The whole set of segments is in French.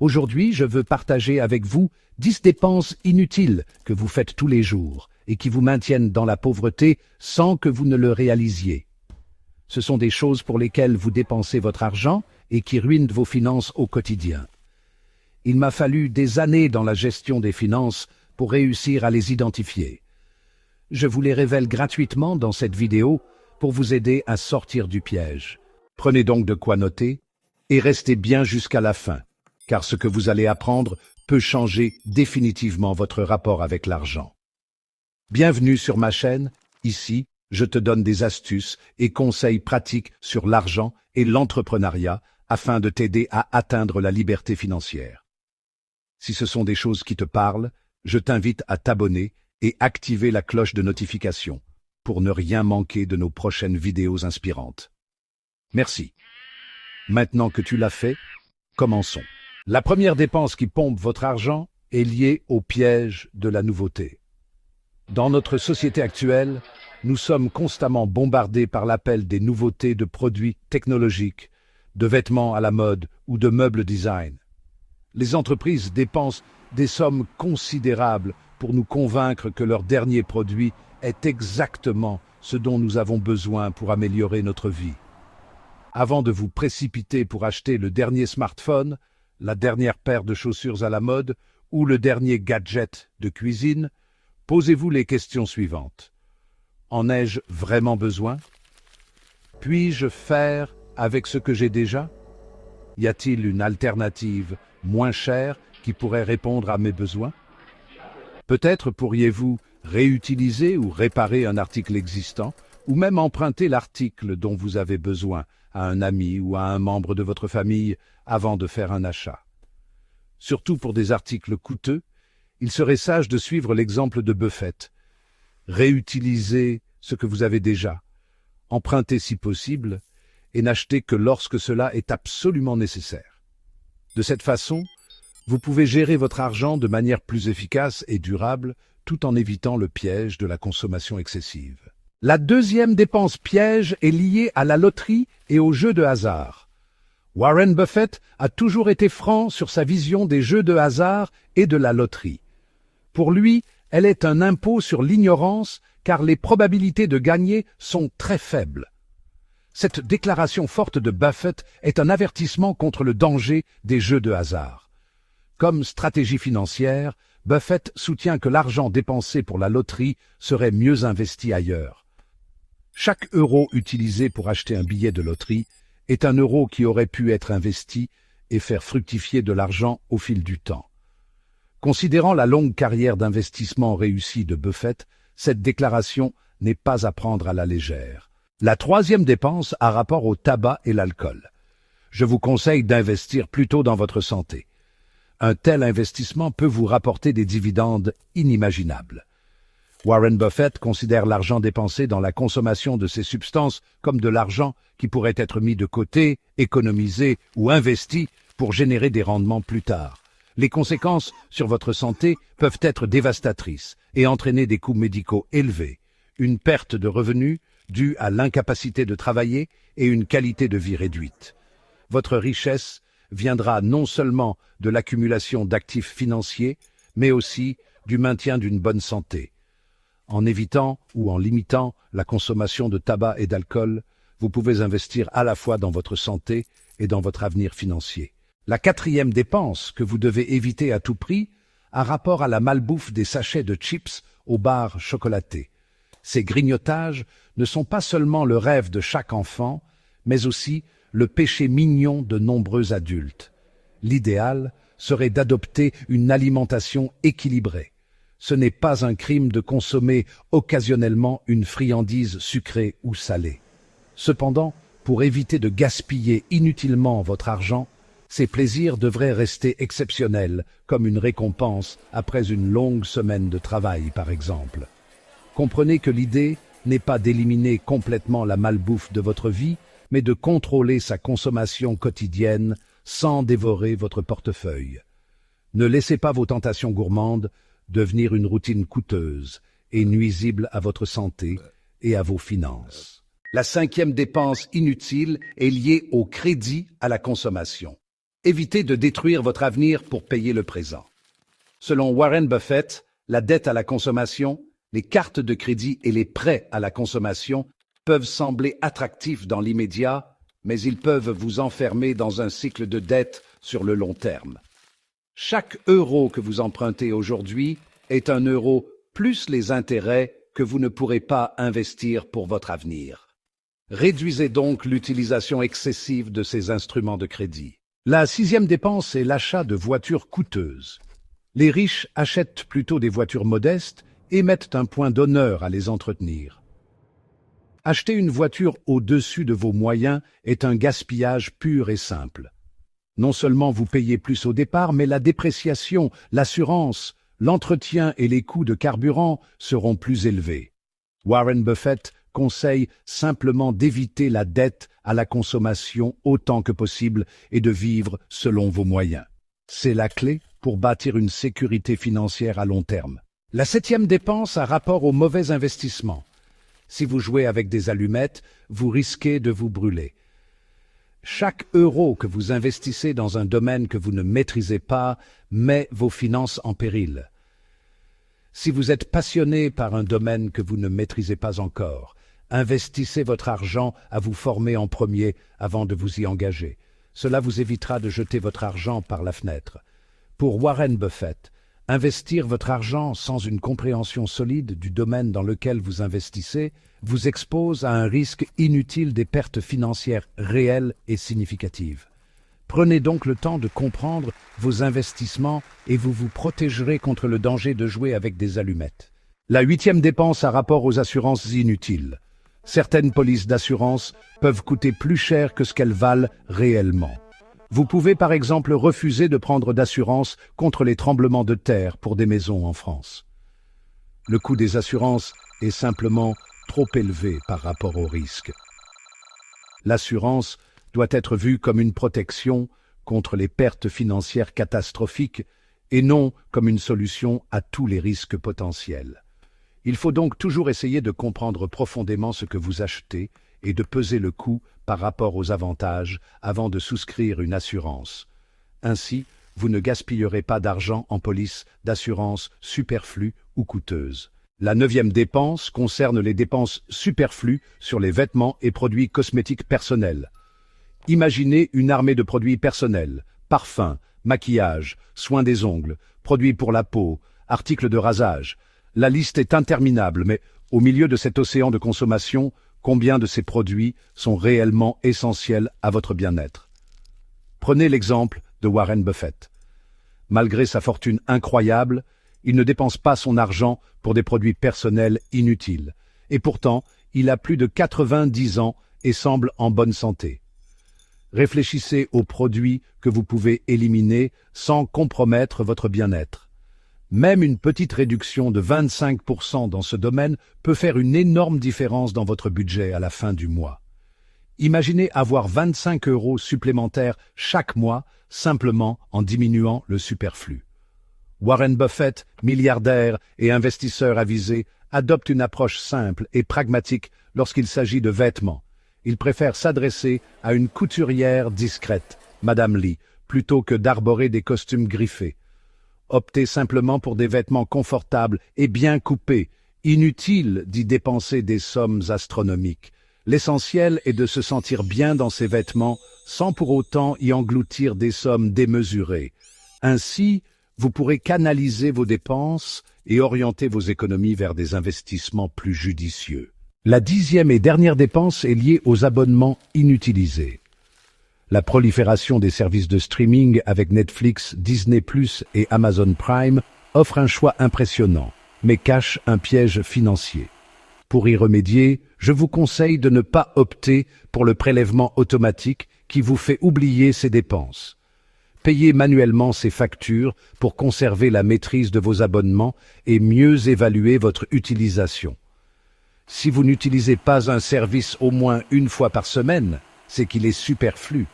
Aujourd'hui, je veux partager avec vous 10 dépenses inutiles que vous faites tous les jours et qui vous maintiennent dans la pauvreté sans que vous ne le réalisiez. Ce sont des choses pour lesquelles vous dépensez votre argent et qui ruinent vos finances au quotidien. Il m'a fallu des années dans la gestion des finances pour réussir à les identifier. Je vous les révèle gratuitement dans cette vidéo pour vous aider à sortir du piège. Prenez donc de quoi noter et restez bien jusqu'à la fin, car ce que vous allez apprendre peut changer définitivement votre rapport avec l'argent. Bienvenue sur ma chaîne. Ici, je te donne des astuces et conseils pratiques sur l'argent et l'entrepreneuriat afin de t'aider à atteindre la liberté financière. Si ce sont des choses qui te parlent, je t'invite à t'abonner et activer la cloche de notification pour ne rien manquer de nos prochaines vidéos inspirantes. Merci. Maintenant que tu l'as fait, commençons. La première dépense qui pompe votre argent est liée au piège de la nouveauté. Dans notre société actuelle, nous sommes constamment bombardés par l'appel des nouveautés de produits technologiques, de vêtements à la mode ou de meubles design. Les entreprises dépensent des sommes considérables pour nous convaincre que leur dernier produit est exactement ce dont nous avons besoin pour améliorer notre vie. Avant de vous précipiter pour acheter le dernier smartphone, la dernière paire de chaussures à la mode ou le dernier gadget de cuisine, posez-vous les questions suivantes. En ai-je vraiment besoin? Puis-je faire avec ce que j'ai déjà? Y a-t-il une alternative moins chère qui pourrait répondre à mes besoins? Peut-être pourriez-vous réutiliser ou réparer un article existant, ou même emprunter l'article dont vous avez besoin à un ami ou à un membre de votre famille avant de faire un achat. Surtout pour des articles coûteux, il serait sage de suivre l'exemple de Buffett. Réutilisez ce que vous avez déjà, empruntez si possible, et n'achetez que lorsque cela est absolument nécessaire. De cette façon, vous pouvez gérer votre argent de manière plus efficace et durable, tout en évitant le piège de la consommation excessive. La deuxième dépense piège est liée à la loterie et aux jeux de hasard. Warren Buffett a toujours été franc sur sa vision des jeux de hasard et de la loterie. Pour lui, elle est un impôt sur l'ignorance car les probabilités de gagner sont très faibles. Cette déclaration forte de Buffett est un avertissement contre le danger des jeux de hasard. Comme stratégie financière, Buffett soutient que l'argent dépensé pour la loterie serait mieux investi ailleurs. Chaque euro utilisé pour acheter un billet de loterie est un euro qui aurait pu être investi et faire fructifier de l'argent au fil du temps. Considérant la longue carrière d'investissement réussie de Buffett, cette déclaration n'est pas à prendre à la légère. La troisième dépense a rapport au tabac et l'alcool. Je vous conseille d'investir plutôt dans votre santé. Un tel investissement peut vous rapporter des dividendes inimaginables. Warren Buffett considère l'argent dépensé dans la consommation de ces substances comme de l'argent qui pourrait être mis de côté, économisé ou investi pour générer des rendements plus tard. Les conséquences sur votre santé peuvent être dévastatrices et entraîner des coûts médicaux élevés, une perte de revenus due à l'incapacité de travailler et une qualité de vie réduite. Votre richesse viendra non seulement de l'accumulation d'actifs financiers, mais aussi du maintien d'une bonne santé. En évitant ou en limitant la consommation de tabac et d'alcool, vous pouvez investir à la fois dans votre santé et dans votre avenir financier. La quatrième dépense que vous devez éviter à tout prix a rapport à la malbouffe des sachets de chips aux barres chocolatées. Ces grignotages ne sont pas seulement le rêve de chaque enfant, mais aussi le péché mignon de nombreux adultes. L'idéal serait d'adopter une alimentation équilibrée. Ce n'est pas un crime de consommer occasionnellement une friandise sucrée ou salée. Cependant, pour éviter de gaspiller inutilement votre argent, ces plaisirs devraient rester exceptionnels, comme une récompense après une longue semaine de travail, par exemple. Comprenez que l'idée n'est pas d'éliminer complètement la malbouffe de votre vie, mais de contrôler sa consommation quotidienne sans dévorer votre portefeuille. Ne laissez pas vos tentations gourmandes devenir une routine coûteuse et nuisible à votre santé et à vos finances. La cinquième dépense inutile est liée au crédit à la consommation. Évitez de détruire votre avenir pour payer le présent. Selon Warren Buffett, la dette à la consommation, les cartes de crédit et les prêts à la consommation peuvent sembler attractifs dans l'immédiat, mais ils peuvent vous enfermer dans un cycle de dette sur le long terme. Chaque euro que vous empruntez aujourd'hui est un euro plus les intérêts que vous ne pourrez pas investir pour votre avenir. Réduisez donc l'utilisation excessive de ces instruments de crédit. La sixième dépense est l'achat de voitures coûteuses. Les riches achètent plutôt des voitures modestes et mettent un point d'honneur à les entretenir. Acheter une voiture au-dessus de vos moyens est un gaspillage pur et simple. Non seulement vous payez plus au départ, mais la dépréciation, l'assurance, l'entretien et les coûts de carburant seront plus élevés. Warren Buffett conseille simplement d'éviter la dette à la consommation autant que possible et de vivre selon vos moyens. C'est la clé pour bâtir une sécurité financière à long terme. La septième dépense a rapport au mauvais investissement. Si vous jouez avec des allumettes, vous risquez de vous brûler. Chaque euro que vous investissez dans un domaine que vous ne maîtrisez pas met vos finances en péril. Si vous êtes passionné par un domaine que vous ne maîtrisez pas encore, investissez votre argent à vous former en premier avant de vous y engager. Cela vous évitera de jeter votre argent par la fenêtre. Pour Warren Buffett, investir votre argent sans une compréhension solide du domaine dans lequel vous investissez vous expose à un risque inutile des pertes financières réelles et significatives. Prenez donc le temps de comprendre vos investissements et vous vous protégerez contre le danger de jouer avec des allumettes. La huitième dépense a rapport aux assurances inutiles. Certaines polices d'assurance peuvent coûter plus cher que ce qu'elles valent réellement. Vous pouvez par exemple refuser de prendre d'assurance contre les tremblements de terre pour des maisons en France. Le coût des assurances est simplement trop élevé par rapport au risque. L'assurance doit être vue comme une protection contre les pertes financières catastrophiques et non comme une solution à tous les risques potentiels. Il faut donc toujours essayer de comprendre profondément ce que vous achetez et de peser le coût par rapport aux avantages avant de souscrire une assurance. Ainsi, vous ne gaspillerez pas d'argent en polices d'assurance superflues ou coûteuses. La neuvième dépense concerne les dépenses superflues sur les vêtements et produits cosmétiques personnels. Imaginez une armée de produits personnels, parfums, maquillage, soins des ongles, produits pour la peau, articles de rasage. La liste est interminable, mais au milieu de cet océan de consommation, combien de ces produits sont réellement essentiels à votre bien-être? Prenez l'exemple de Warren Buffett. Malgré sa fortune incroyable, il ne dépense pas son argent pour des produits personnels inutiles. Et pourtant, il a plus de 90 ans et semble en bonne santé. Réfléchissez aux produits que vous pouvez éliminer sans compromettre votre bien-être. Même une petite réduction de 25% dans ce domaine peut faire une énorme différence dans votre budget à la fin du mois. Imaginez avoir 25 € supplémentaires chaque mois simplement en diminuant le superflu. Warren Buffett, milliardaire et investisseur avisé, adopte une approche simple et pragmatique lorsqu'il s'agit de vêtements. Il préfère s'adresser à une couturière discrète, Madame Lee, plutôt que d'arborer des costumes griffés. Optez simplement pour des vêtements confortables et bien coupés. Inutile d'y dépenser des sommes astronomiques. L'essentiel est de se sentir bien dans ses vêtements sans pour autant y engloutir des sommes démesurées. Ainsi, vous pourrez canaliser vos dépenses et orienter vos économies vers des investissements plus judicieux. La dixième et dernière dépense est liée aux abonnements inutilisés. La prolifération des services de streaming avec Netflix, Disney+ et Amazon Prime offre un choix impressionnant, mais cache un piège financier. Pour y remédier, je vous conseille de ne pas opter pour le prélèvement automatique qui vous fait oublier ces dépenses. Payez manuellement ces factures pour conserver la maîtrise de vos abonnements et mieux évaluer votre utilisation. Si vous n'utilisez pas un service au moins une fois par semaine, c'est qu'il est superflu.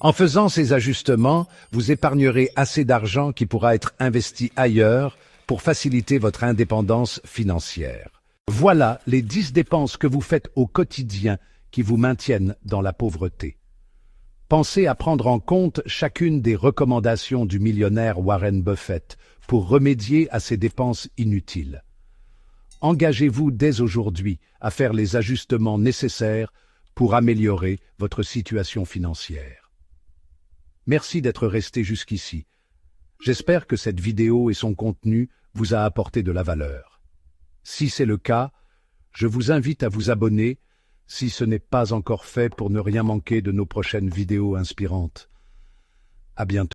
En faisant ces ajustements, vous épargnerez assez d'argent qui pourra être investi ailleurs pour faciliter votre indépendance financière. Voilà les 10 dépenses que vous faites au quotidien qui vous maintiennent dans la pauvreté. Pensez à prendre en compte chacune des recommandations du millionnaire Warren Buffett pour remédier à ces dépenses inutiles. Engagez-vous dès aujourd'hui à faire les ajustements nécessaires pour améliorer votre situation financière. Merci d'être resté jusqu'ici. J'espère que cette vidéo et son contenu vous a apporté de la valeur. Si c'est le cas, je vous invite à vous abonner si ce n'est pas encore fait pour ne rien manquer de nos prochaines vidéos inspirantes. À bientôt.